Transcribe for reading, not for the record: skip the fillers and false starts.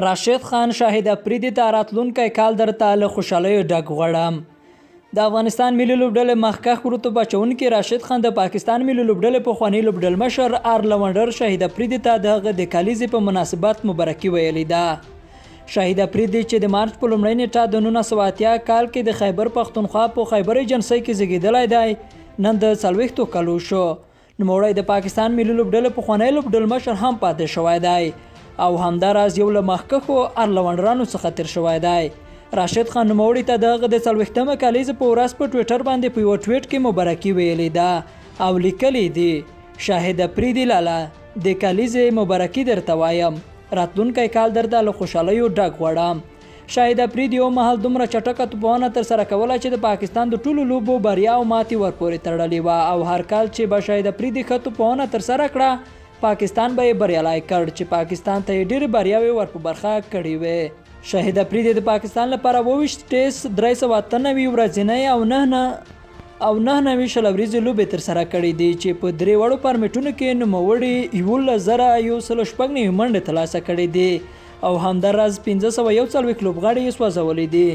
راشد خان شاهد افریدي ته راتلونکی کال درته له خوشحالیو ډک غواړم. د افغانستان ملي لوبډلې مخکښ رتبه اچوونکي راشد خان د پاکستان ملي لوبډلې پخوانی لوبډل مشر آرلونډر شاهد افریدي ته د هغه د کلیزې په مناسبت مبارکي ویلې ده. شاهد افریدي چې د مارچ په لومړۍ نیټه د 1980 کال کې د خیبر پښتونخوا په خیبر ایجنسۍ کې زیږېدلی دی، نن د 40 کالو شو. نوموړی د پاکستان ملي لوبډلې پخوانی لوبډل مشر هم پاتې شوی دی او همداراز یو له مخکښو آرلونډرانو څخه تیر شوی دی. راشد خان نوموړي ته د هغه د 40مه کلیزې په ورځ په ټویټر باندې په یو ټویټ کې مبارکي ویلې ده او لیکلي دي: شاهد افریدي لالا، د کلیزې مبارکي درته وایم، راتلونکی کال درته له خوشحالیو ډک غواړم. شاهد افریدي یو مهال دومره چټکه توپونه ترسره کوله چې د پاکستان د ټولو لوبو بریا او ماتې ورپورې تړلې وه او هر کال چې به شاهد افریدي ښه توپونه ترسره کړه پاکستان به یې بریالی کړ چې پاکستان ته یې ډېرې بریاوې ور په برخه کړې وې. شاهد افریدي د پاکستان لپاره 28 ټیسټ 393 ورځنۍ او 99 ورځې لوبې ترسره کړې دي چې په 3 وړو فارمیټونو کې نوموړي 11,106 منډې ترلاسه کړې دي او همداراز 541 لوبغاړي یې سوځولي دي.